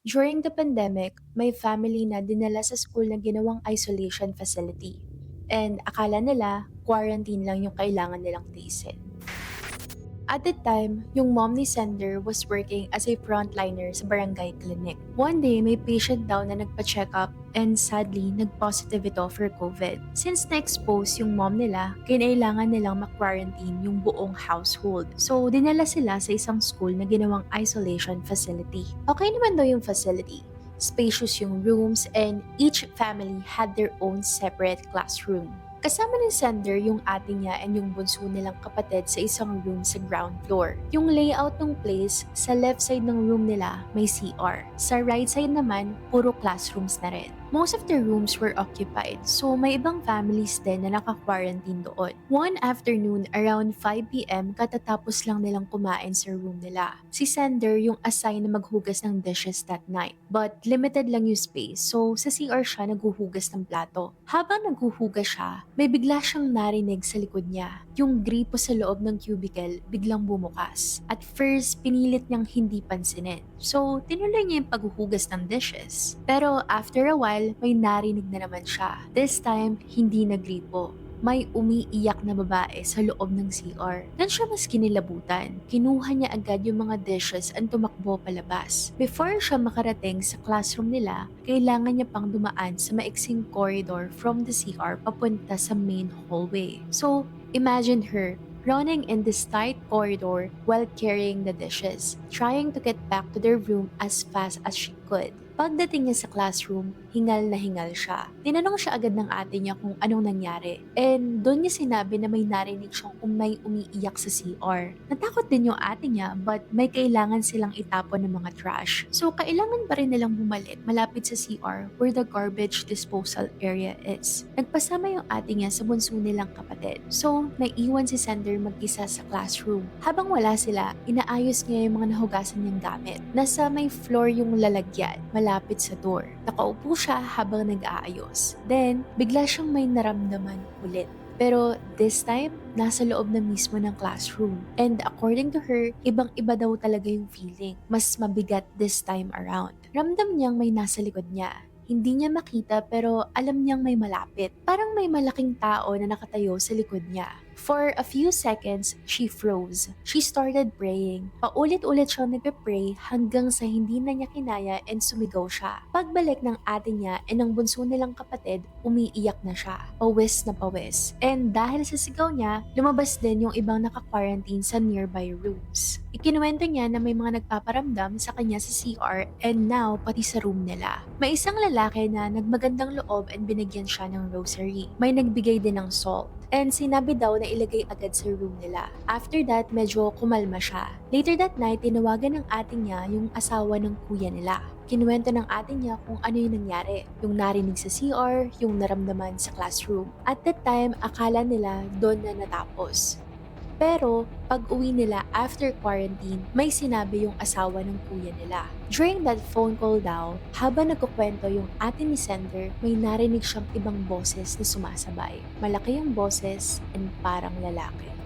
During the pandemic, may family na dinala sa school na ginawang isolation facility. And akala nila, quarantine lang yung kailangan nilang tiisin. At the time, yung mom ni Sender was working as a frontliner sa barangay clinic. One day, may patient daw na nagpa-check up and sadly, nag-positive ito for COVID. Since na-expose yung mom nila, kinailangan nilang ma-quarantine yung buong household. So, dinala sila sa isang school na ginawang isolation facility. Okay naman daw yung facility. Spacious yung rooms and each family had their own separate classroom. Kasama ni Sender yung ate niya and yung bunso nilang kapatid sa isang room sa ground floor. Yung layout ng place, sa left side ng room nila may CR. Sa right side naman, puro classrooms na rin. Most of the rooms were occupied, so may ibang families din na naka-quarantine doon. One afternoon, around 5 p.m., katatapos lang nilang kumain sa room nila. Si Sender yung assign na maghugas ng dishes that night. But limited lang yung space, so sa CR siya naghuhugas ng plato. Habang naghuhugas siya, may bigla siyang narinig sa likod niya. Yung gripo sa loob ng cubicle biglang bumukas. At first, pinilit niyang hindi pansinin. So, tinuloy niya yung paghuhugas ng dishes. Pero after a while, may narinig na naman siya. This time, hindi nagripo. May umiiyak na babae sa loob ng CR. Doon siya mas kinilabutan. Kinuha niya agad yung mga dishes at tumakbo palabas. Before siya makarating sa classroom nila, kailangan niya pang dumaan sa maiksing corridor from the CR papunta sa main hallway. So, imagine her running in this tight corridor while carrying the dishes, trying to get back to their room as fast as she could. Pagdating niya sa classroom, hingal na hingal siya. Tinanong siya agad ng ate niya kung anong nangyari. And doon niya sinabi na may narinig siyang may umiiyak sa CR. Natakot din yung ate niya but may kailangan silang itapon ng mga trash. So kailangan pa rin nilang bumalik malapit sa CR where the garbage disposal area is. Nagpasama yung ate niya sa bunso nilang kapatid. So naiwan si Sender mag-isa sa classroom. Habang wala sila, inaayos niya yung mga nahugasan niyang gamit. Nasa may floor yung lalagyan, malapit sa door. Nakaupo siya habang nag-aayos. Then, bigla siyang may naramdaman ulit. Pero this time, nasa loob na mismo ng classroom. And according to her, ibang-iba daw talaga yung feeling. Mas mabigat this time around. Ramdam niyang may nasa likod niya. Hindi niya makita pero alam niyang may malapit. Parang may malaking tao na nakatayo sa likod niya. For a few seconds, she froze. She started praying. Paulit-ulit siyang nagpe-pray hanggang sa hindi na niya kinaya and sumigaw siya. Pagbalik ng ate niya and ng bunso nilang kapatid, umiiyak na siya. Pawis na pawis. And dahil sa sigaw niya, lumabas din yung ibang naka-quarantine sa nearby rooms. Ikinuwento niya na may mga nagpaparamdam sa kanya sa CR and now pati sa room nila. May isang lalaki na nagmagandang loob and binigyan siya ng rosary. May nagbigay din ng salt. And sinabi daw na ilagay agad sa room nila. After that, medyo kumalma siya. Later that night, tinawagan ng ate niya yung asawa ng kuya nila. Kinuwento ng ate niya kung ano yung nangyari. Yung narinig sa CR, yung naramdaman sa classroom. At that time, akala nila doon na natapos. Pero, pag-uwi nila after quarantine, may sinabi yung asawa ng kuya nila. During that phone call daw, habang nagkukwento yung ate ni Sender, may narinig siyang ibang boses na sumasabay. Malaki yung boses and parang lalaki.